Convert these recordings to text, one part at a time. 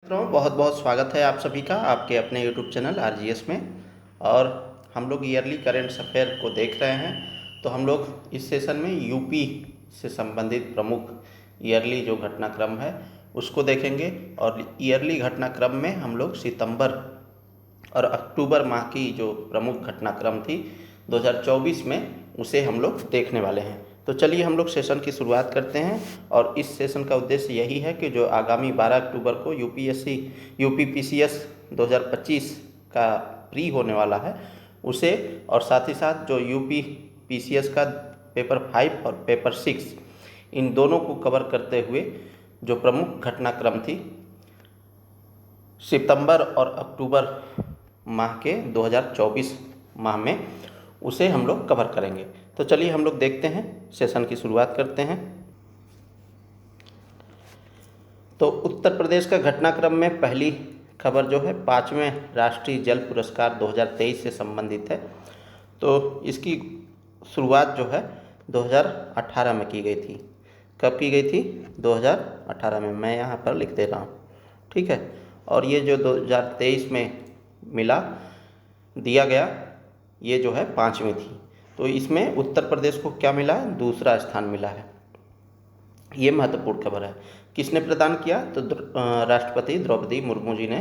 मित्रों, बहुत बहुत स्वागत है आप सभी का आपके अपने यूट्यूब चैनल आरजीएस में। और हम लोग ईयरली करेंट अफेयर को देख रहे हैं। तो हम लोग इस सेशन में यूपी से संबंधित प्रमुख ईयरली जो घटनाक्रम है उसको देखेंगे। और ईयरली घटनाक्रम में हम लोग सितंबर और अक्टूबर माह की जो प्रमुख घटनाक्रम थी 2024 में उसे हम लोग देखने वाले हैं। तो चलिए हम लोग सेशन की शुरुआत करते हैं। और इस सेशन का उद्देश्य यही है कि जो आगामी 12 अक्टूबर को यूपी पीसीएस 2025 का प्री होने वाला है उसे, और साथ ही साथ जो यूपी पीसीएस का पेपर 5 और पेपर 6 इन दोनों को कवर करते हुए जो प्रमुख घटनाक्रम थी सितंबर और अक्टूबर माह के 2024 माह में उसे हम लोग कवर करेंगे। तो चलिए हम लोग देखते हैं, सेशन की शुरुआत करते हैं। तो उत्तर प्रदेश का घटनाक्रम में पहली खबर जो है 5वें राष्ट्रीय जल पुरस्कार 2023 से संबंधित है। तो इसकी शुरुआत जो है 2018 में की गई थी। कब की गई थी? 2018 में। मैं यहाँ पर लिख दे रहा हूँ, ठीक है। और ये जो 2023 में दिया गया ये जो है 5वीं थी। तो इसमें उत्तर प्रदेश को क्या मिला? दूसरा स्थान मिला है। ये महत्वपूर्ण खबर है। किसने प्रदान किया? तो राष्ट्रपति द्रौपदी मुर्मू जी ने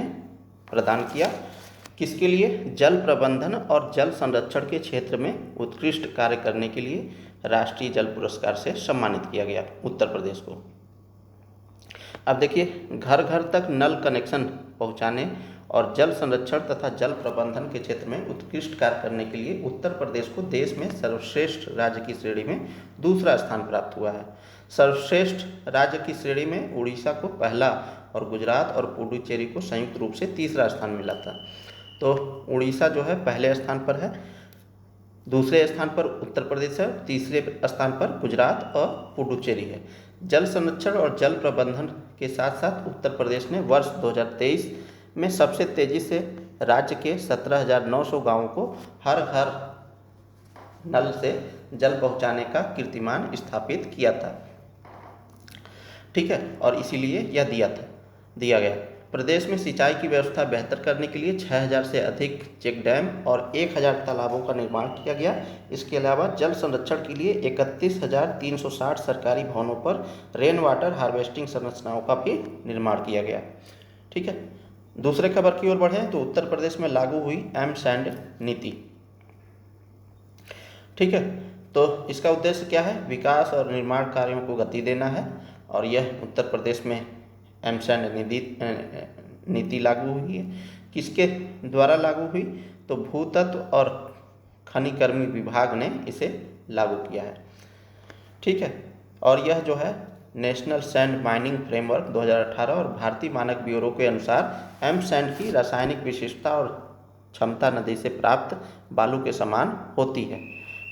प्रदान किया। किसके लिए? जल प्रबंधन और जल संरक्षण के क्षेत्र में उत्कृष्ट कार्य करने के लिए राष्ट्रीय जल पुरस्कार से सम्मानित किया गया उत्तर प्रदेश को। अब देखिए, घर घर तक नल कनेक्शन पहुंचाने और जल संरक्षण तथा जल प्रबंधन के क्षेत्र में उत्कृष्ट कार्य करने के लिए उत्तर प्रदेश को देश में सर्वश्रेष्ठ राज्य की श्रेणी में दूसरा स्थान प्राप्त हुआ है। सर्वश्रेष्ठ राज्य की श्रेणी में उड़ीसा को पहला और गुजरात और पुडुचेरी को संयुक्त रूप से तीसरा स्थान मिला था। तो उड़ीसा जो है पहले स्थान पर है, दूसरे स्थान पर उत्तर प्रदेश है, तीसरे स्थान पर गुजरात और पुडुचेरी है। जल संरक्षण और जल प्रबंधन के साथ साथ उत्तर प्रदेश ने वर्ष 2023 में सबसे तेज़ी से राज्य के 17,900 गाँवों को हर घर नल से जल पहुंचाने का कीर्तिमान स्थापित किया था, ठीक है। और इसीलिए यह दिया गया। प्रदेश में सिंचाई की व्यवस्था बेहतर करने के लिए 6,000 से अधिक चेक डैम और 1,000 तालाबों का निर्माण किया गया। इसके अलावा जल संरक्षण के लिए 31,360 सरकारी भवनों पर रेन वाटर हार्वेस्टिंग संरचनाओं का भी निर्माण किया गया, ठीक है। दूसरे खबर की ओर बढ़ें तो उत्तर प्रदेश में लागू हुई एमसैंड नीति, ठीक है। तो इसका उद्देश्य क्या है? विकास और निर्माण कार्यों को गति देना है। और यह उत्तर प्रदेश में एमसैंड नीति लागू हुई है। किसके द्वारा लागू हुई? तो भूतत्व और खनिकर्मी विभाग ने इसे लागू किया है, ठीक है। और यह जो है नेशनल सैंड माइनिंग फ्रेमवर्क 2018 और भारतीय मानक ब्यूरो के अनुसार एमसैंड की रासायनिक विशेषता और क्षमता नदी से प्राप्त बालू के समान होती है,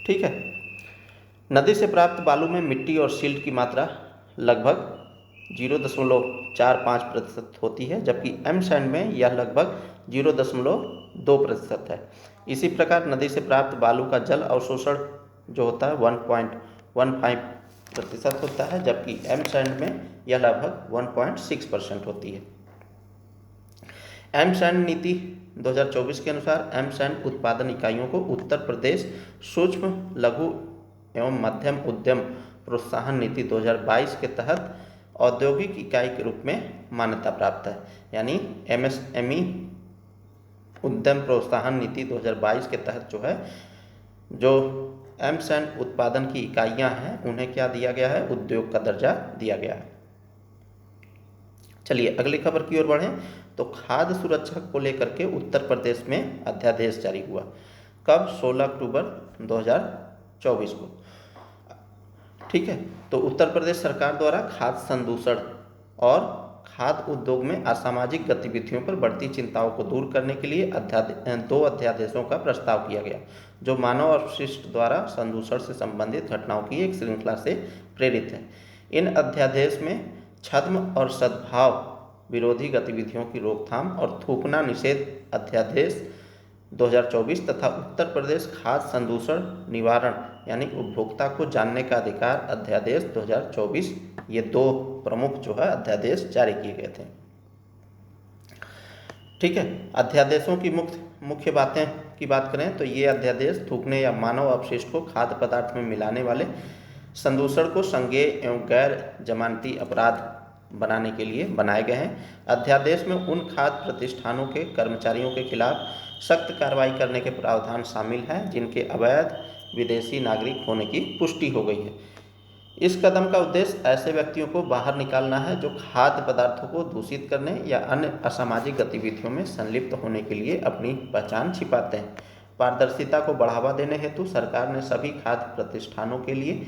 ठीक है। नदी से प्राप्त बालू में मिट्टी और सिल्ट की मात्रा लगभग 0.45% होती है, जबकि एमसैंड में यह लगभग 0.2% है। इसी प्रकार नदी से प्राप्त बालू का जल अवशोषण जो होता है 1.15% होता है, जबकि एमसैंड में यह लगभग 1.6% होती है। एमसैंड नीति 2024 के अनुसार एमसैंड उत्पादन इकाइयों को उत्तर प्रदेश सूक्ष्म लघु एवं मध्यम उद्यम प्रोत्साहन नीति 2022 के तहत औद्योगिक इकाई के रूप में मान्यता प्राप्त है। यानी एमएसएमई उद्यम प्रोत्साहन नीति 2022 के तहत जो है जो एमसैंड उत्पादन की इकाइयां हैं उन्हें क्या दिया गया है? उद्योग का दर्जा दिया गया है। चलिए अगली खबर की ओर बढ़ें तो खाद्य सुरक्षा को लेकर के उत्तर प्रदेश में अध्यादेश जारी हुआ। कब? 16 अक्टूबर 2024 को, ठीक है। तो उत्तर प्रदेश सरकार द्वारा खाद्य संदूषण और खाद्य उद्योग में असामाजिक गतिविधियों पर बढ़ती चिंताओं को दूर करने के लिए 2 अध्यादेशों का प्रस्ताव किया गया, जो मानव अपशिष्ट द्वारा संदूषण से संबंधित घटनाओं की एक श्रृंखला से प्रेरित है। इन अध्यादेश में छद्म और सद्भाव विरोधी गतिविधियों की रोकथाम और थूकना निषेध अध्यादेश 2024 तथा उत्तर प्रदेश खाद्य संदूषण निवारण यानी उपभोक्ता को जानने का अधिकार अध्यादेश 2024, ये 2 प्रमुख जो है अध्यादेश जारी किए गए थे। ठीक है। अध्यादेशों की मुख्य बातें की बात करें तो ये अध्यादेश थूकने या मानव अपशिष्ट को खाद्य पदार्थ में मिलाने वाले संदूषण को संज्ञेय एवं गैर जमानती अपराध बनाने के लिए बनाए गए हैं। अध्यादेश में उन खाद्य प्रतिष्ठानों के कर्मचारियों के खिलाफ सख्त कार्रवाई करने के प्रावधान शामिल हैं जिनके अवैध विदेशी नागरिक होने की पुष्टि हो गई है। इस कदम का उद्देश्य ऐसे व्यक्तियों को बाहर निकालना है जो खाद्य पदार्थों को दूषित करने या अन्य असामाजिक गतिविधियों में संलिप्त होने के लिए अपनी पहचान छिपाते हैं। पारदर्शिता को बढ़ावा देने हेतु सरकार ने सभी खाद्य प्रतिष्ठानों के लिए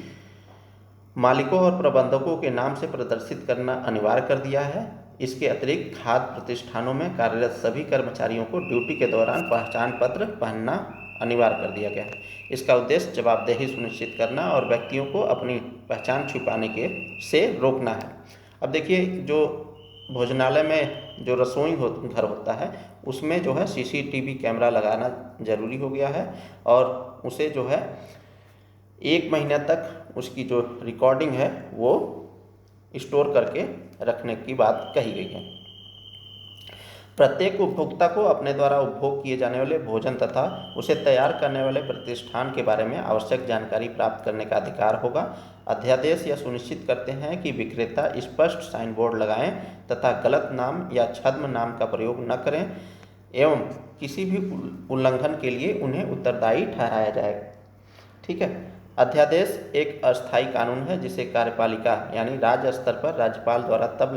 मालिकों और प्रबंधकों के नाम से प्रदर्शित करना अनिवार्य कर दिया है। इसके अतिरिक्त खाद्य प्रतिष्ठानों में कार्यरत सभी कर्मचारियों को ड्यूटी के दौरान पहचान पत्र पहनना अनिवार्य कर दिया गया है। इसका उद्देश्य जवाबदेही सुनिश्चित करना और व्यक्तियों को अपनी पहचान छुपाने के से रोकना है। अब देखिए, जो भोजनालय में जो रसोई घर होता है उसमें जो है सीसीटीवी कैमरा लगाना ज़रूरी हो गया है और उसे जो है 1 महीने तक उसकी जो रिकॉर्डिंग है वो स्टोर करके रखने की बात कही गई है। प्रत्येक उपभोक्ता को अपने द्वारा उपभोग किए जाने वाले भोजन तथा उसे तैयार करने वाले प्रतिष्ठान के बारे में आवश्यक जानकारी प्राप्त करने का अधिकार होगा। अध्यादेश यह सुनिश्चित करते हैं कि विक्रेता स्पष्ट साइन बोर्ड लगाएं तथा गलत नाम या छद्म नाम का प्रयोग न करें एवं किसी भी उल्लंघन के लिए उन्हें उत्तरदायी ठहराया जाए। ठीक है। अध्यादेश एक अस्थायी कानून है जिसे कार्यपालिका यानी राज्य स्तर पर राज्यपाल द्वारा तब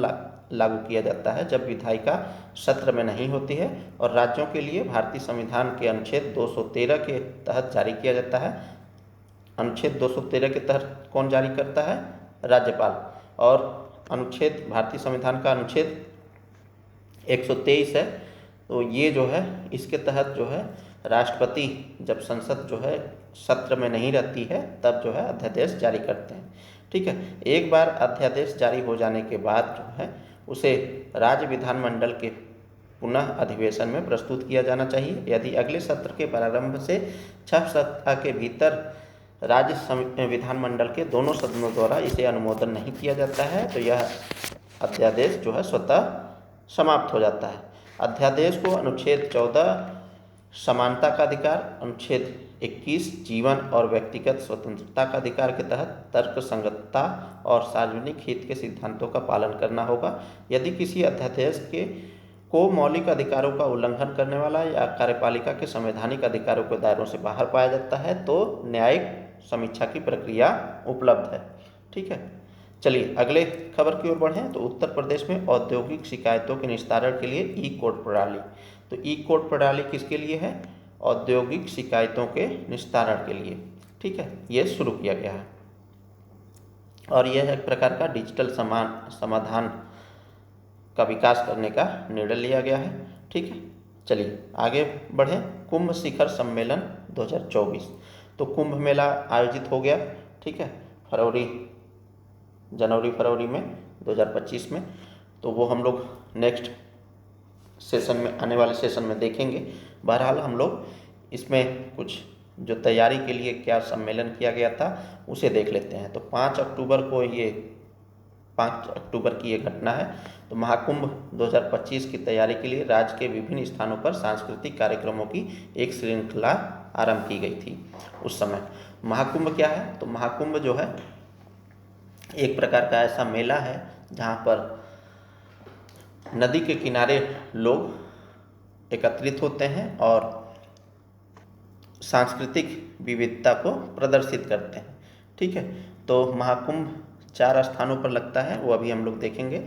लागू किया जाता है जब विधायिका सत्र में नहीं होती है और राज्यों के लिए भारतीय संविधान के अनुच्छेद 213 के तहत जारी किया जाता है। अनुच्छेद 213 के तहत कौन जारी करता है? राज्यपाल। और अनुच्छेद भारतीय संविधान का अनुच्छेद 123 है, तो ये जो है इसके तहत जो है राष्ट्रपति जब संसद जो है सत्र में नहीं रहती है तब जो है अध्यादेश जारी करते हैं। ठीक है। एक बार अध्यादेश जारी हो जाने के बाद जो है उसे राज्य विधानमंडल के पुनः अधिवेशन में प्रस्तुत किया जाना चाहिए। यदि अगले सत्र के प्रारंभ से 6 सप्ताह के भीतर राज्य विधानमंडल के दोनों सदनों द्वारा इसे अनुमोदन नहीं किया जाता है तो यह अध्यादेश जो है स्वतः समाप्त हो जाता है। अध्यादेश को अनुच्छेद 14 समानता का अधिकार, अनुच्छेद 21 जीवन और व्यक्तिगत स्वतंत्रता का अधिकार के तहत तर्कसंगतता और सार्वजनिक हित के सिद्धांतों का पालन करना होगा। यदि किसी अध्यादेश को मौलिक अधिकारों का उल्लंघन करने वाला या कार्यपालिका के संवैधानिक अधिकारों के दायरों से बाहर पाया जाता है तो न्यायिक समीक्षा की प्रक्रिया उपलब्ध है। ठीक है। चलिए अगले खबर की ओर बढ़ें तो उत्तर प्रदेश में औद्योगिक शिकायतों के निस्तारण के लिए ई कोर्ट प्रणाली। तो ई कोर्ट प्रणाली किसके लिए है? औद्योगिक शिकायतों के निस्तारण के लिए। ठीक है, ये शुरू किया गया है और यह एक प्रकार का डिजिटल समाधान का विकास करने का निर्णय लिया गया है। ठीक है। चलिए आगे बढ़ें। कुंभ शिखर सम्मेलन 2024। तो कुंभ मेला आयोजित हो गया। ठीक है, जनवरी फरवरी में 2025 में। तो वो हम लोग नेक्स्ट सेशन में, आने वाले सेशन में देखेंगे। बहरहाल हम लोग इसमें कुछ जो तैयारी के लिए क्या सम्मेलन किया गया था उसे देख लेते हैं। तो 5 अक्टूबर की ये घटना है। तो महाकुंभ 2025 की तैयारी के लिए राज्य के विभिन्न स्थानों पर सांस्कृतिक कार्यक्रमों की एक श्रृंखला आरंभ की गई थी। उस समय महाकुंभ क्या है? तो महाकुंभ जो है एक प्रकार का ऐसा मेला है जहाँ पर नदी के किनारे लोग एकत्रित होते हैं और सांस्कृतिक विविधता को प्रदर्शित करते हैं। ठीक है। तो महाकुंभ 4 स्थानों पर लगता है, वो अभी हम लोग देखेंगे।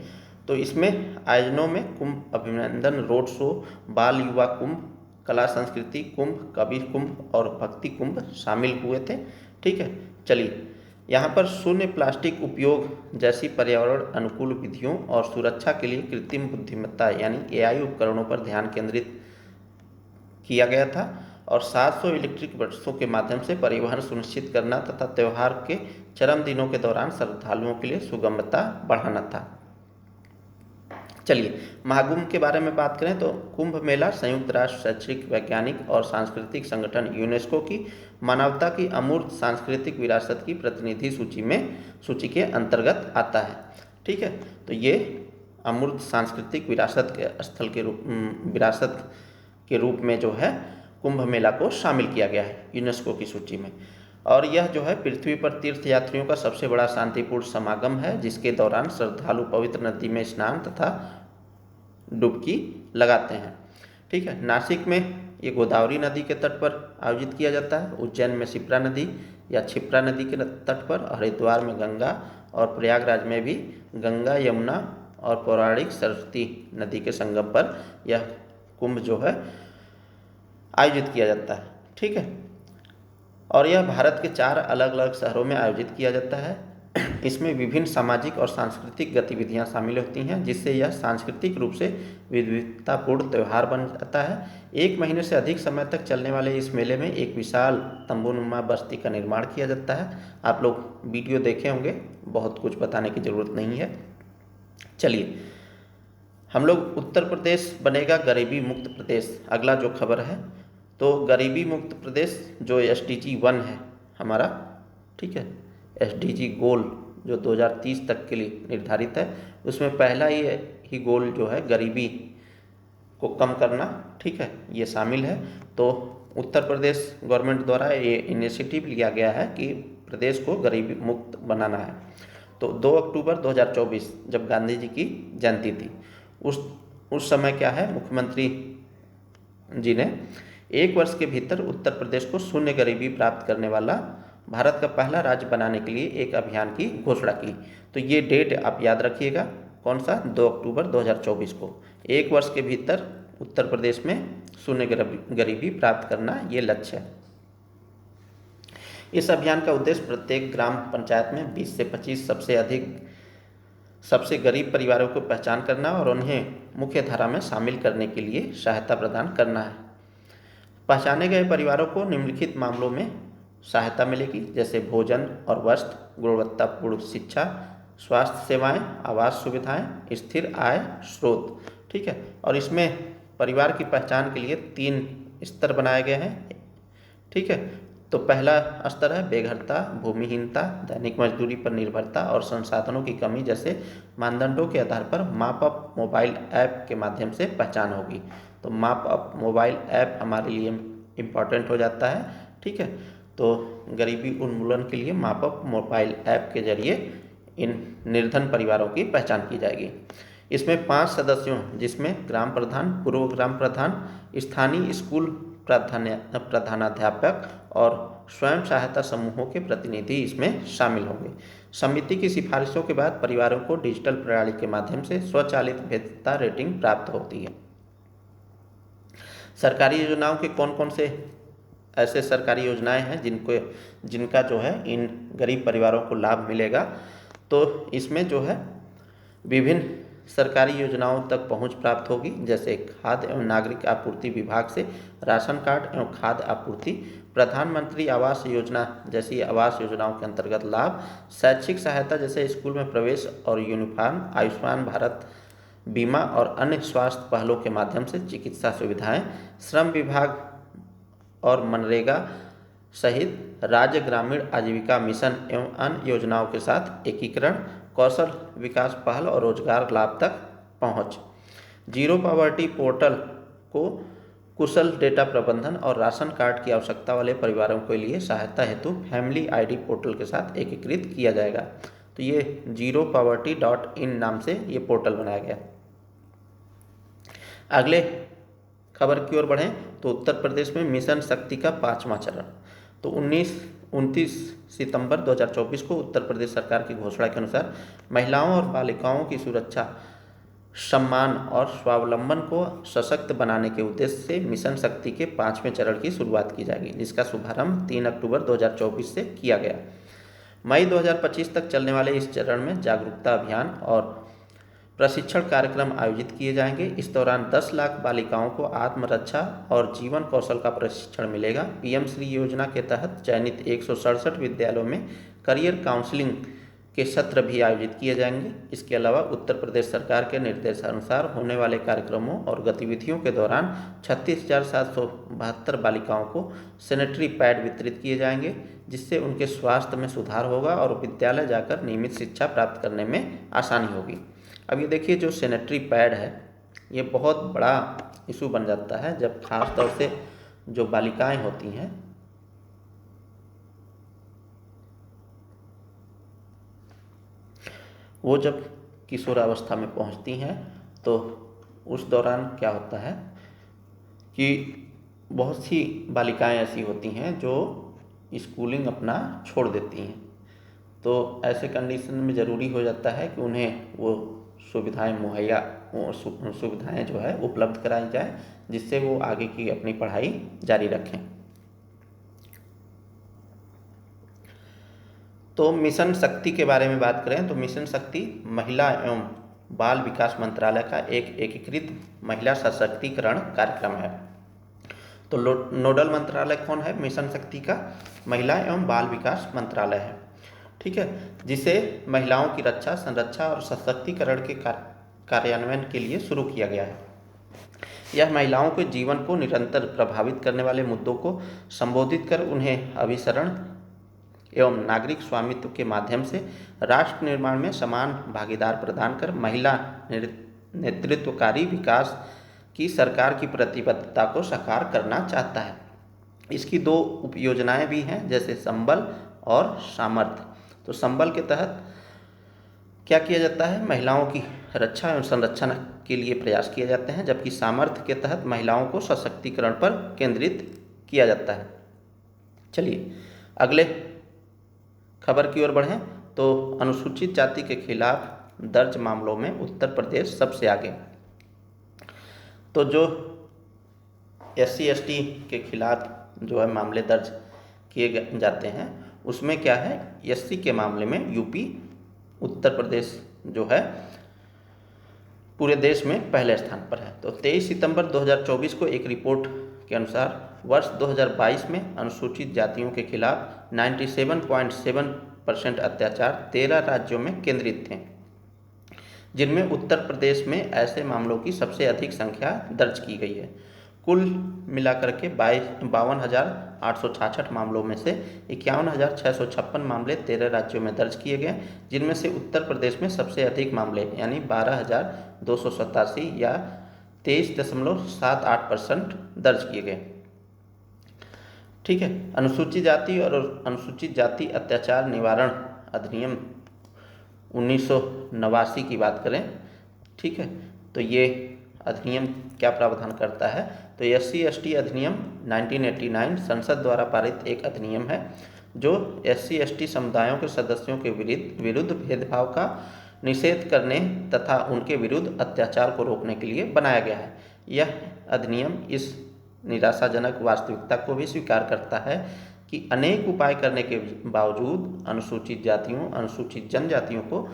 तो इसमें आयोजनों में कुंभ अभिनंदन रोड शो, बाल युवा कुंभ, कला संस्कृति कुंभ, कवि कुंभ और भक्ति कुंभ शामिल हुए थे। ठीक है। चलिए यहाँ पर शून्य प्लास्टिक उपयोग जैसी पर्यावरण अनुकूल विधियों और सुरक्षा के लिए कृत्रिम बुद्धिमत्ता यानी AI उपकरणों पर ध्यान केंद्रित किया गया था और 700 इलेक्ट्रिक बसों के माध्यम से परिवहन सुनिश्चित करना तथा त्यौहार के चरम दिनों के दौरान श्रद्धालुओं के लिए सुगमता बढ़ाना था। चलिए महाकुंभ के बारे में बात करें तो कुंभ मेला संयुक्त राष्ट्र शैक्षिक, वैज्ञानिक और सांस्कृतिक संगठन यूनेस्को की मानवता की अमूर्त सांस्कृतिक विरासत की प्रतिनिधि सूची के अंतर्गत आता है। ठीक है। तो ये अमूर्त सांस्कृतिक विरासत के स्थल के विरासत के रूप में जो है कुंभ मेला को शामिल किया गया है यूनेस्को की सूची में। और यह जो है पृथ्वी पर तीर्थ यात्रियों का सबसे बड़ा शांतिपूर्ण समागम है, जिसके दौरान श्रद्धालु पवित्र नदी में स्नान तथा डुबकी लगाते हैं। ठीक है, नासिक में ये गोदावरी नदी के तट पर आयोजित किया जाता है, उज्जैन में शिप्रा नदी या क्षिप्रा नदी के तट पर, हरिद्वार में गंगा और प्रयागराज में भी गंगा, यमुना और पौराणिक सरस्वती नदी के संगम पर यह कुंभ जो है आयोजित किया जाता है। ठीक है, और यह भारत के 4 अलग अलग शहरों में आयोजित किया जाता है। इसमें विभिन्न सामाजिक और सांस्कृतिक गतिविधियां शामिल होती हैं, जिससे यह सांस्कृतिक रूप से विविधतापूर्ण त्यौहार बन जाता है। 1 महीने से अधिक समय तक चलने वाले इस मेले में एक विशाल तंबूनुमा बस्ती का निर्माण किया जाता है। आप लोग वीडियो देखे होंगे, बहुत कुछ बताने की ज़रूरत नहीं है। चलिए, हम लोग उत्तर प्रदेश बनेगा गरीबी मुक्त प्रदेश, अगला जो खबर है। तो गरीबी मुक्त प्रदेश जो SDG 1 है हमारा, ठीक है, SDG गोल जो 2030 तक के लिए निर्धारित है, उसमें पहला ही गोल जो है गरीबी को कम करना, ठीक है, ये शामिल है। तो उत्तर प्रदेश गवर्नमेंट द्वारा ये इनिशिएटिव लिया गया है कि प्रदेश को गरीबी मुक्त बनाना है। तो 2 अक्टूबर 2024 जब गांधी जी की जयंती थी, उस समय क्या है, मुख्यमंत्री जी ने 1 वर्ष के भीतर उत्तर प्रदेश को शून्य गरीबी प्राप्त करने वाला भारत का पहला राज्य बनाने के लिए एक अभियान की घोषणा की। तो ये डेट आप याद रखिएगा, कौन सा, 2 अक्टूबर 2024 को 1 वर्ष के भीतर उत्तर प्रदेश में शून्य गरीबी प्राप्त करना ये लक्ष्य है। इस अभियान का उद्देश्य प्रत्येक ग्राम पंचायत में 20 से 25 सबसे गरीब परिवारों को पहचान करना और उन्हें मुख्य धारा में शामिल करने के लिए सहायता प्रदान करना है। पहचाने गए परिवारों को निम्नलिखित मामलों में सहायता मिलेगी, जैसे भोजन और वस्त्र, गुणवत्तापूर्ण शिक्षा, स्वास्थ्य सेवाएं, आवास सुविधाएं, स्थिर आय स्रोत। ठीक है, और इसमें परिवार की पहचान के लिए 3 स्तर बनाए गए हैं। ठीक है, तो पहला स्तर है बेघरता, भूमिहीनता, दैनिक मजदूरी पर निर्भरता और संसाधनों की कमी जैसे मानदंडों के आधार पर माप अप मोबाइल ऐप के माध्यम से पहचान होगी। तो माप अप मोबाइल ऐप हमारे लिए इम्पॉर्टेंट हो जाता है। ठीक है, तो गरीबी उन्मूलन के लिए माप अप मोबाइल ऐप के जरिए इन निर्धन परिवारों की पहचान की जाएगी। इसमें 5 सदस्यों, जिसमें ग्राम प्रधान, पूर्व ग्राम प्रधान, स्थानीय स्कूल प्रधानाध्यापक और स्वयं सहायता समूहों के प्रतिनिधि इसमें शामिल होंगे। समिति की सिफारिशों के बाद परिवारों को डिजिटल प्रणाली के माध्यम से स्वचालित भेद्यता रेटिंग प्राप्त होती है। सरकारी योजनाओं के कौन कौन से ऐसे सरकारी योजनाएं हैं जिनका जो है इन गरीब परिवारों को लाभ मिलेगा। तो इसमें जो है विभिन्न सरकारी योजनाओं तक पहुंच प्राप्त होगी, जैसे खाद्य एवं नागरिक आपूर्ति विभाग से राशन कार्ड एवं खाद्य आपूर्ति, प्रधानमंत्री आवास योजना जैसी आवास योजनाओं के अंतर्गत लाभ, शैक्षिक सहायता जैसे स्कूल में प्रवेश और यूनिफॉर्म, आयुष्मान भारत बीमा और अन्य स्वास्थ्य पहलों के माध्यम से चिकित्सा सुविधाएं, श्रम विभाग और मनरेगा सहित राज्य ग्रामीण आजीविका मिशन एवं अन्य योजनाओं के साथ एकीकरण, कौशल विकास पहल और रोजगार लाभ तक पहुंच। जीरो पॉवर्टी पोर्टल को कुशल डेटा प्रबंधन और राशन कार्ड की आवश्यकता वाले परिवारों के लिए सहायता हेतु फैमिली ID पोर्टल के साथ एकीकृत किया जाएगा। तो ये zeropoverty.in नाम से ये पोर्टल बनाया गया। अगले खबर की ओर बढ़ें तो उत्तर प्रदेश में मिशन शक्ति का 5वां चरण। तो 29 सितंबर 2024 को उत्तर प्रदेश सरकार की घोषणा के अनुसार महिलाओं और बालिकाओं की सुरक्षा, सम्मान और स्वावलंबन को सशक्त बनाने के उद्देश्य से मिशन शक्ति के 5वें चरण की शुरुआत की जाएगी, जिसका शुभारंभ 3 अक्टूबर 2024 से किया गया। मई 2025 तक चलने वाले इस चरण में जागरूकता अभियान और प्रशिक्षण कार्यक्रम आयोजित किए जाएंगे। इस दौरान 10 लाख बालिकाओं को आत्मरक्षा और जीवन कौशल का प्रशिक्षण मिलेगा। PM श्री योजना के तहत चयनित 167 विद्यालयों में करियर काउंसलिंग के सत्र भी आयोजित किए जाएंगे। इसके अलावा उत्तर प्रदेश सरकार के निर्देशानुसार होने वाले कार्यक्रमों और गतिविधियों के दौरान 36,772 बालिकाओं को सैनिटरी पैड वितरित किए जाएंगे, जिससे उनके स्वास्थ्य में सुधार होगा और विद्यालय जाकर नियमित शिक्षा प्राप्त करने में आसानी होगी। अब ये देखिए जो सैनिटरी पैड है ये बहुत बड़ा इशू बन जाता है जब खास तौर से जो बालिकाएं होती हैं वो जब किशोरावस्था में पहुंचती हैं तो उस दौरान क्या होता है कि बहुत सी बालिकाएं ऐसी होती हैं जो स्कूलिंग अपना छोड़ देती हैं। तो ऐसे कंडीशन में ज़रूरी हो जाता है कि उन्हें वो सुविधाएं मुहैया सुविधाएं जो है उपलब्ध कराई जाए जिससे वो आगे की अपनी पढ़ाई जारी रखें। तो मिशन शक्ति के बारे में बात करें तो मिशन शक्ति महिला एवं बाल विकास मंत्रालय का एक एकीकृत महिला सशक्तिकरण कार्यक्रम है। तो नोडल मंत्रालय कौन है मिशन शक्ति का? महिला एवं बाल विकास मंत्रालय है, ठीक है, जिसे महिलाओं की रक्षा, संरक्षा और सशक्तिकरण के कार्यान्वयन के लिए शुरू किया गया है। यह महिलाओं के जीवन को निरंतर प्रभावित करने वाले मुद्दों को संबोधित कर उन्हें अभिसरण एवं नागरिक स्वामित्व के माध्यम से राष्ट्र निर्माण में समान भागीदार प्रदान कर महिला नेतृत्वकारी विकास की सरकार की प्रतिबद्धता को साकार करना चाहता है। इसकी दो उपयोजनाएं भी हैं जैसे संबल और सामर्थ्य। तो संबल के तहत क्या किया जाता है? महिलाओं की रक्षा एवं संरक्षण के लिए प्रयास किए जाते हैं, जबकि सामर्थ्य के तहत महिलाओं को सशक्तिकरण पर केंद्रित किया जाता है। चलिए अगले खबर की ओर बढ़ें तो अनुसूचित जाति के खिलाफ दर्ज मामलों में उत्तर प्रदेश सबसे आगे। तो जो SC/ST के खिलाफ जो है मामले दर्ज किए जाते हैं उसमें क्या है, SC के मामले में यूपी उत्तर प्रदेश जो है पूरे देश में पहले स्थान पर है। तो 23 सितंबर 2024 को एक रिपोर्ट के अनुसार वर्ष 2022 में अनुसूचित जातियों के खिलाफ 97.7% अत्याचार 13 राज्यों में केंद्रित थे, जिनमें उत्तर प्रदेश में ऐसे मामलों की सबसे अधिक संख्या दर्ज की गई है। कुल मिलाकर के 52,866 मामलों में से 51,656 मामले 13 राज्यों में दर्ज किए गए, जिनमें से उत्तर प्रदेश में सबसे अधिक मामले यानी 12,287 या 23.78% दर्ज किए गए। ठीक है, अनुसूचित जाति और अनुसूचित जाति अत्याचार निवारण अधिनियम 1989 की बात करें, ठीक है, तो ये अधिनियम क्या प्रावधान करता है? तो SC/ST अधिनियम 1989 संसद द्वारा पारित एक अधिनियम है जो SC/ST समुदायों के सदस्यों के विरुद्ध भेदभाव का निषेध करने तथा उनके विरुद्ध अत्याचार को रोकने के लिए बनाया गया है। यह अधिनियम इस निराशाजनक वास्तविकता को भी स्वीकार करता है कि अनेक उपाय करने के बावजूद अनुसूचित जातियों, अनुसूचित जनजातियों को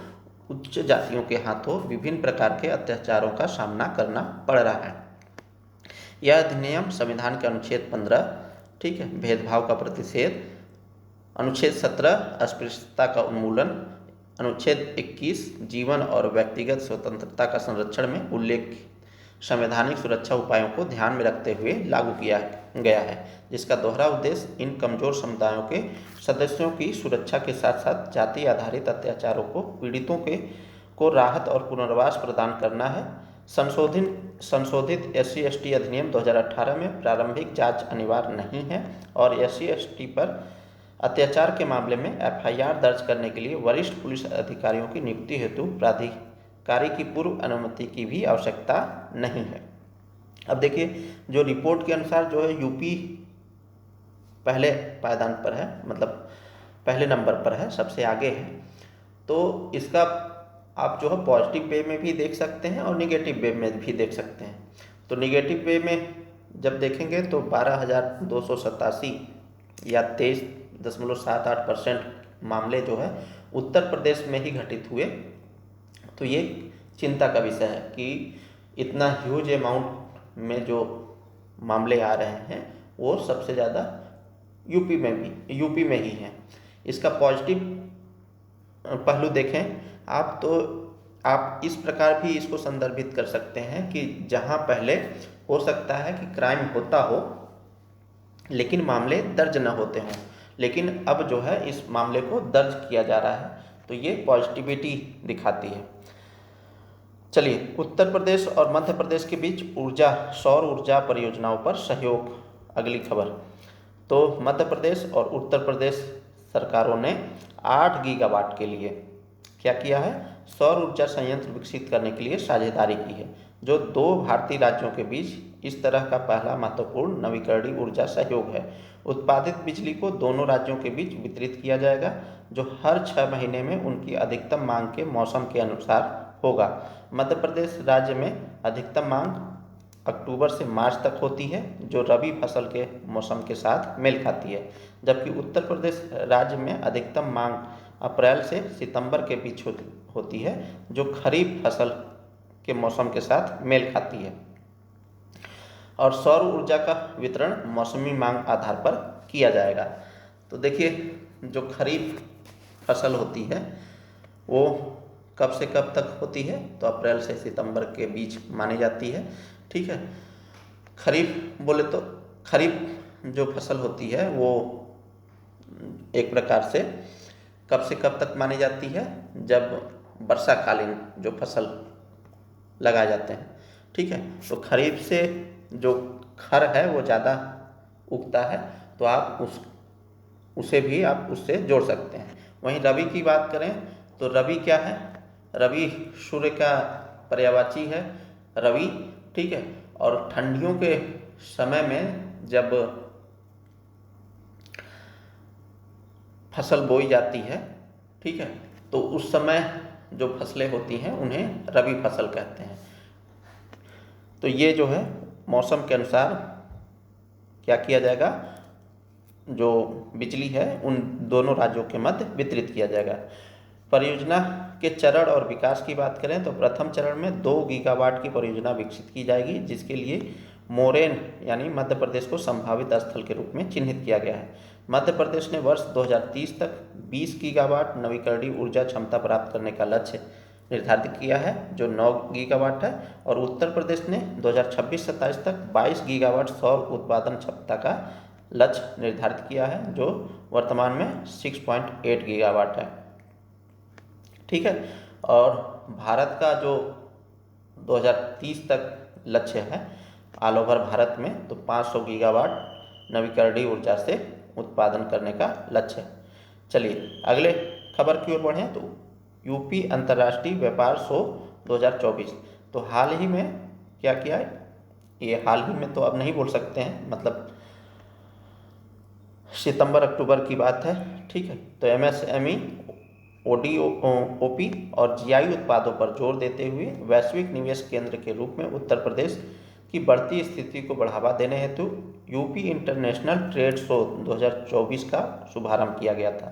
उच्च जातियों के हाथों विभिन्न प्रकार के अत्याचारों का सामना करना पड़ रहा है। यह अधिनियम संविधान के अनुच्छेद 15, ठीक है, भेदभाव का प्रतिषेध, अनुच्छेद 17 अस्पृश्यता का उन्मूलन, अनुच्छेद 21 जीवन और व्यक्तिगत स्वतंत्रता का संरक्षण में उल्लेख संवैधानिक सुरक्षा उपायों को ध्यान में रखते हुए लागू किया गया है, जिसका दोहरा उद्देश्य इन कमजोर समुदायों के सदस्यों की सुरक्षा के साथ साथ जाति आधारित अत्याचारों को पीड़ितों को राहत और पुनर्वास प्रदान करना है। संशोधित SC/ST अधिनियम 2018 में प्रारंभिक जांच अनिवार्य नहीं है और SC/ST पर अत्याचार के मामले में FIR दर्ज करने के लिए वरिष्ठ पुलिस अधिकारियों की नियुक्ति हेतु प्राधिकारी की पूर्व अनुमति की भी आवश्यकता नहीं है। अब देखिए जो रिपोर्ट के अनुसार जो है यूपी पहले पायदान पर है, मतलब पहले नंबर पर है, सबसे आगे है। तो इसका आप जो है पॉजिटिव वे में भी देख सकते हैं और निगेटिव वे में भी देख सकते हैं। तो निगेटिव वे में जब देखेंगे तो 12,287 या 23.78% मामले जो है उत्तर प्रदेश में ही घटित हुए। तो ये चिंता का विषय है कि इतना ह्यूज अमाउंट में जो मामले आ रहे हैं वो सबसे ज़्यादा यूपी में ही है। इसका पॉजिटिव पहलू देखें आप तो आप इस प्रकार भी इसको संदर्भित कर सकते हैं कि जहां पहले हो सकता है कि क्राइम होता हो लेकिन मामले दर्ज न होते हों, लेकिन अब जो है इस मामले को दर्ज किया जा रहा है, तो ये पॉजिटिविटी दिखाती है। चलिए, उत्तर प्रदेश और मध्य प्रदेश के बीच सौर ऊर्जा परियोजनाओं पर सहयोग, अगली खबर। तो मध्य प्रदेश और उत्तर प्रदेश सरकारों ने 8 गीगावाट के लिए क्या किया है, सौर ऊर्जा संयंत्र विकसित करने के लिए साझेदारी की है, जो 2 भारतीय राज्यों के बीच इस तरह का पहला महत्वपूर्ण नवीकरणीय ऊर्जा सहयोग है। उत्पादित बिजली को दोनों राज्यों के बीच वितरित किया जाएगा, जो हर 6 महीने में उनकी अधिकतम मांग के मौसम के अनुसार होगा। मध्य प्रदेश राज्य में अधिकतम मांग अक्टूबर से मार्च तक होती है, जो रबी फसल के मौसम के साथ मेल खाती है, जबकि उत्तर प्रदेश राज्य में अधिकतम मांग अप्रैल से सितंबर के बीच होती है, जो खरीफ फसल के मौसम के साथ मेल खाती है। और सौर ऊर्जा का वितरण मौसमी मांग आधार पर किया जाएगा। तो देखिए, जो खरीफ फसल होती है वो कब से कब तक होती है, तो अप्रैल से सितंबर के बीच मानी जाती है। ठीक है, खरीफ बोले तो खरीफ जो फसल होती है वो एक प्रकार से कब से कब तक मानी जाती है, जब वर्षाकालीन जो फसल लगाए जाते हैं। ठीक है, तो खरीफ से जो खर है वो ज़्यादा उगता है, तो आप उसे भी आप उससे जोड़ सकते हैं। वहीं रबी की बात करें तो रबी क्या है, रबी सूर्य का पर्यायवाची है रवि। ठीक है, और ठंडियों के समय में जब फसल बोई जाती है, ठीक है, तो उस समय जो फसलें होती हैं उन्हें रबी फसल कहते हैं। तो ये जो है मौसम के अनुसार क्या किया जाएगा, जो बिजली है उन दोनों राज्यों के मध्य वितरित किया जाएगा। परियोजना के चरण और विकास की बात करें तो प्रथम चरण में 2 गीगावाट की परियोजना विकसित की जाएगी, जिसके लिए मोरेन यानी मध्य प्रदेश को संभावित स्थल के रूप में चिन्हित किया गया है। मध्य प्रदेश ने वर्ष 2030 तक 20 गीगावाट नवीकरणीय ऊर्जा क्षमता प्राप्त करने का लक्ष्य निर्धारित किया है, जो 9 गीगावाट है, और उत्तर प्रदेश ने 2026-27 तक 22 गीगावाट सौर उत्पादन क्षमता का लक्ष्य निर्धारित किया है, जो वर्तमान में 6.8 गीगावाट है। ठीक है, और भारत का जो 2030 तक लक्ष्य है ऑल ओवर भारत में, तो 500 गीगावाट नवीकरणीय ऊर्जा से उत्पादन करने का लक्ष्य है। चलिए अगले खबर की ओर बढ़ें तो यूपी अंतर्राष्ट्रीय व्यापार शो 2024। तो हाल ही में क्या किया है, ये हाल ही में तो अब नहीं बोल सकते हैं, मतलब सितंबर अक्टूबर की बात है। ठीक है, तो एमएसएमई, ओडीओपी और जीआई उत्पादों पर जोर देते हुए वैश्विक निवेश केंद्र के रूप में उत्तर प्रदेश की बढ़ती स्थिति को बढ़ावा देने हेतु यूपी इंटरनेशनल ट्रेड शो 2024 का शुभारंभ किया गया था।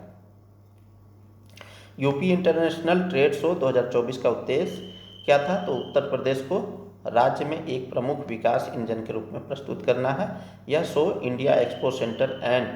यूपी इंटरनेशनल ट्रेड शो 2024 का उद्देश्य क्या था, तो उत्तर प्रदेश को राज्य में एक प्रमुख विकास इंजन के रूप में प्रस्तुत करना है। यह show India expo centre and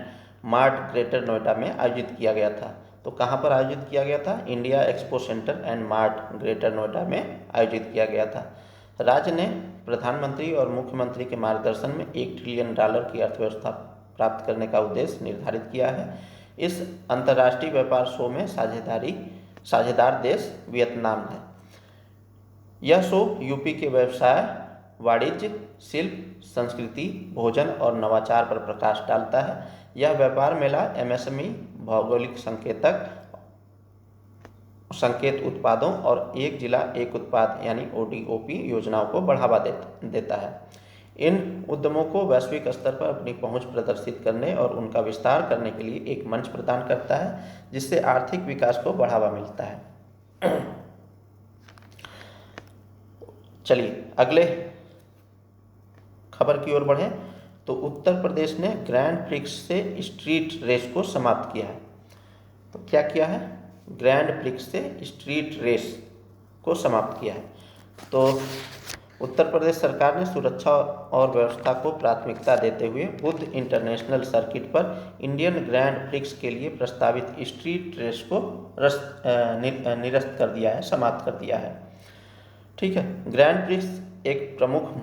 mart greater Noida में आयोजित किया गया था। तो कहाँ पर आयोजित किया गया था, India expo centre and mart greater Noida में आयोजित किया गया था। राज्य ने प्रधानमंत्री और मुख्यमंत्री के मार्गदर्शन में $1 ट्रिलियन की अर्थव्यवस्था प्राप्त करने का उद्देश्य निर्धारित किया है। इस अंतर्राष्ट्रीय व्यापार शो में साझेदार देश वियतनाम है। यह शो यूपी के व्यवसाय, वाणिज्य, शिल्प, संस्कृति, भोजन और नवाचार पर प्रकाश डालता है। यह व्यापार मेला एमएसएमई, भौगोलिक संकेत उत्पादों और एक जिला एक उत्पाद यानी ओडीओपी योजनाओं को बढ़ावा देता है। इन उद्यमों को वैश्विक स्तर पर अपनी पहुंच प्रदर्शित करने और उनका विस्तार करने के लिए एक मंच प्रदान करता है, जिससे आर्थिक विकास को बढ़ावा मिलता है। चलिए अगले खबर की ओर बढ़ें तो उत्तर प्रदेश ने ग्रैंड प्रिक्स से स्ट्रीट रेस को समाप्त किया है। तो क्या किया है, ग्रैंड प्रिक्स से स्ट्रीट रेस को समाप्त किया है। तो उत्तर प्रदेश सरकार ने सुरक्षा और व्यवस्था को प्राथमिकता देते हुए बुद्ध इंटरनेशनल सर्किट पर इंडियन ग्रैंड प्रिक्स के लिए प्रस्तावित स्ट्रीट रेस को निरस्त कर दिया है, समाप्त कर दिया है। ठीक है, ग्रैंड प्रिक्स एक प्रमुख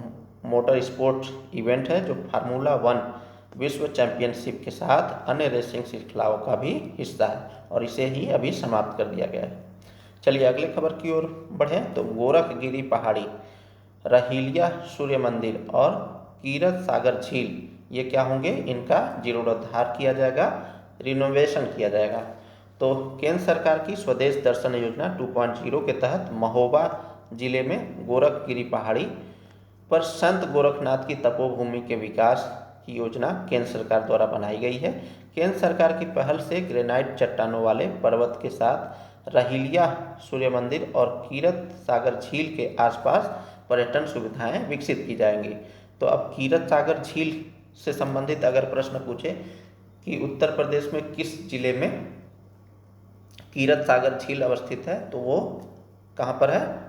मोटर स्पोर्ट्स इवेंट है जो फार्मूला 1 विश्व चैंपियनशिप के साथ अन्य रेसिंग श्रृंखलाओं का भी हिस्सा है, और इसे ही अभी समाप्त कर दिया गया है। चलिए अगले खबर की ओर बढ़ें तो गोरखगिरी पहाड़ी, रहीलिया सूर्य मंदिर और कीरत सागर झील ये क्या होंगे, इनका जीर्णोद्धार किया जाएगा, रिनोवेशन किया जाएगा। तो केंद्र सरकार की स्वदेश दर्शन योजना 2.0 के तहत महोबा जिले में गोरखगिरी पहाड़ी पर संत गोरखनाथ की तपोभूमि के विकास की योजना केंद्र सरकार द्वारा बनाई गई है। केंद्र सरकार की पहल से ग्रेनाइट चट्टानों वाले पर्वत के साथ रहीलिया सूर्य मंदिर और कीरत सागर झील के आसपास पर्यटन सुविधाएं विकसित की जाएंगी। तो अब कीरत सागर झील से संबंधित अगर प्रश्न पूछे कि उत्तर प्रदेश में किस जिले में कीरत सागर झील अवस्थित है, तो वो कहाँ पर है,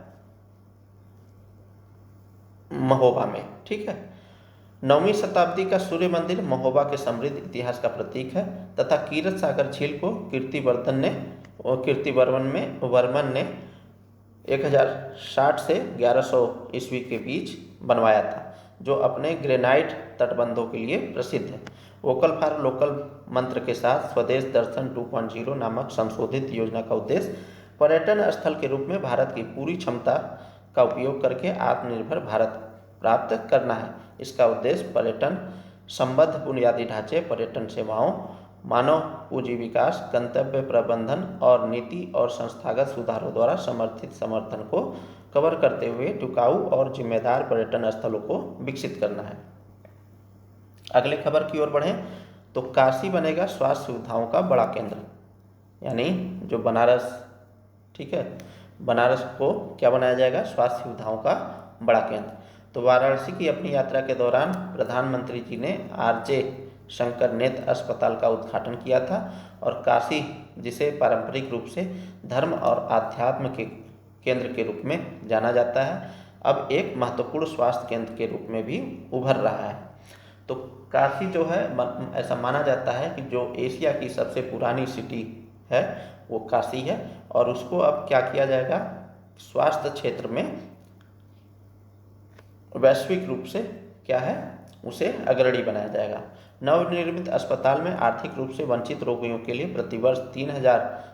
महोबा में। ठीक है। 9वीं शताब्दी का सूर्य मंदिर महोबा के समृद्ध इतिहास का प्रतीक है तथा कीरत सागर झील को कीर्तिवर्मन ने 1060 से 1100 ईस्वी के बीच बनवाया था, जो अपने ग्रेनाइट तटबंधों के लिए प्रसिद्ध है। वोकल फॉर लोकल मंत्र के साथ स्वदेश दर्शन 2.0 नामक संशोधित योजना का उद्देश्य पर्यटन स्थल के रूप में भारत की पूरी क्षमता का उपयोग करके आत्मनिर्भर भारत प्राप्त करना है। इसका उद्देश्य पर्यटन संबद्ध बुनियादी ढांचे, पर्यटन सेवाओं, मानव पूंजी विकास, गंतव्य प्रबंधन और नीति और संस्थागत सुधारों द्वारा समर्थित समर्थन को कवर करते हुए टिकाऊ और जिम्मेदार पर्यटन स्थलों को विकसित करना है। अगले खबर की ओर बढ़ें तो काशी बनेगा स्वास्थ्य सुविधाओं का बड़ा केंद्र, यानी जो बनारस, ठीक है, बनारस को क्या बनाया जाएगा, स्वास्थ्य सुविधाओं का बड़ा केंद्र। तो वाराणसी की अपनी यात्रा के दौरान प्रधानमंत्री जी ने आरजे शंकर नेत्र अस्पताल का उद्घाटन किया था और काशी, जिसे पारंपरिक रूप से धर्म और आध्यात्म के केंद्र के रूप में जाना जाता है, अब एक महत्वपूर्ण स्वास्थ्य केंद्र के रूप में भी उभर रहा है। तो काशी जो है, ऐसा माना जाता है कि जो एशिया की सबसे पुरानी सिटी है वो काशी है और उसको अब क्या किया जाएगा, स्वास्थ्य क्षेत्र में वैश्विक रूप से क्या है, उसे अग्रणी बनाया जाएगा। नवनिर्मित अस्पताल में आर्थिक रूप से वंचित रोगियों के लिए प्रतिवर्ष 30,000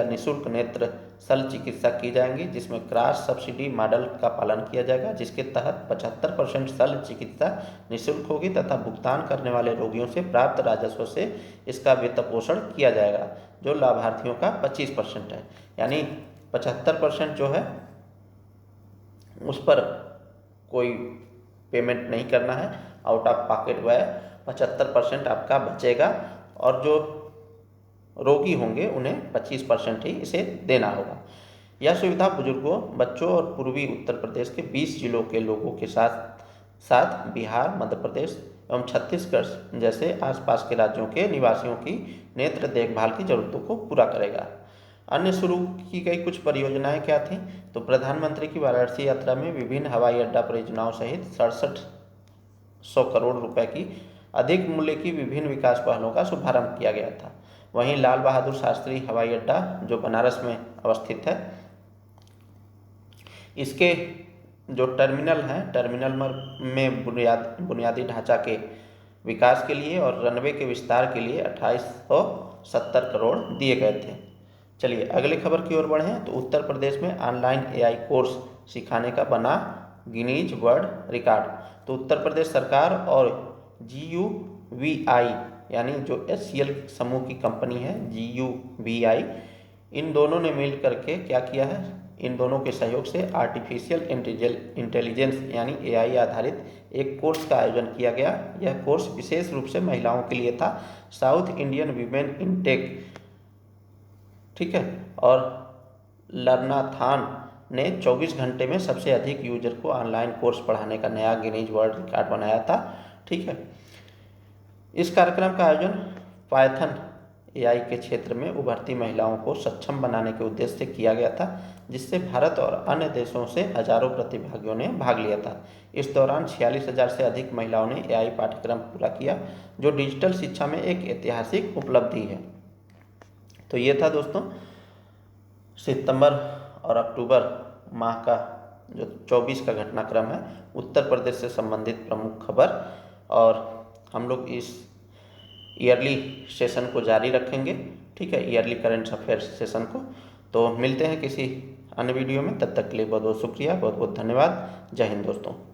निःशुल्क नेत्र शल्य चिकित्सा की जाएंगी, जिसमें क्रॉस सब्सिडी मॉडल का पालन किया जाएगा, जिसके तहत 75% शल्य चिकित्सा निःशुल्क होगी तथा भुगतान करने वाले रोगियों से प्राप्त राजस्व से इसका वित्तपोषण किया जाएगा, जो लाभार्थियों का 25% है। यानी 75% जो है उस पर कोई पेमेंट नहीं करना है, आउट ऑफ पॉकेट व्यय 75% आपका बचेगा और जो रोगी होंगे उन्हें 25% ही इसे देना होगा। यह सुविधा बुजुर्गों, बच्चों और पूर्वी उत्तर प्रदेश के 20 जिलों के लोगों के साथ साथ बिहार, मध्य प्रदेश एवं छत्तीसगढ़ जैसे आसपास के राज्यों के निवासियों की नेत्र देखभाल की जरूरतों को पूरा करेगा। अन्य शुरू की गई कुछ परियोजनाएं क्या थीं, तो प्रधानमंत्री की वाराणसी यात्रा में विभिन्न हवाई अड्डा परियोजनाओं सहित 6700 करोड़ रुपए की अधिक मूल्य की विभिन्न विकास पहलों का शुभारंभ किया गया था। वहीं लाल बहादुर शास्त्री हवाई अड्डा जो बनारस में अवस्थित है, इसके जो टर्मिनल हैं, टर्मिनल में बुनियादी ढांचा के विकास के लिए और रनवे के विस्तार के लिए 2870 करोड़ दिए गए थे। चलिए अगली खबर की ओर बढ़ें तो उत्तर प्रदेश में ऑनलाइन एआई कोर्स सिखाने का बना गिनीज वर्ल्ड रिकॉर्ड। तो उत्तर प्रदेश सरकार और GUVI यानी जो HCL समूह की कंपनी है GUVI, इन दोनों ने मिल करके क्या किया है, इन दोनों के सहयोग से आर्टिफिशियल इंटेलिजेंस यानी AI आधारित एक कोर्स का आयोजन किया गया। यह कोर्स विशेष रूप से महिलाओं के लिए था। South Indian women in tech, ठीक है, और लर्नाथान ने 24 घंटे में सबसे अधिक यूजर को ऑनलाइन कोर्स पढ़ाने का नया गिनीज वर्ल्ड रिकॉर्ड बनाया था। ठीक है, इस कार्यक्रम का आयोजन पाइथन AI के क्षेत्र में उभरती महिलाओं को सक्षम बनाने के उद्देश्य से किया गया था, जिससे भारत और अन्य देशों से हजारों प्रतिभागियों ने भाग लिया था। इस दौरान 46,000 से अधिक महिलाओं ने AI पाठ्यक्रम पूरा किया, जो डिजिटल शिक्षा में एक ऐतिहासिक उपलब्धि है। तो ये था दोस्तों सितंबर और अक्टूबर माह का जो 24 का घटनाक्रम है उत्तर प्रदेश से संबंधित प्रमुख खबर, और हम लोग इस ईयरली सेशन को जारी रखेंगे। ठीक है, ईयरली करंट अफेयर्स सेशन को। तो मिलते हैं किसी अन्य वीडियो में, तब तक के लिए बहुत बहुत शुक्रिया, बहुत बहुत धन्यवाद। जय हिंद दोस्तों।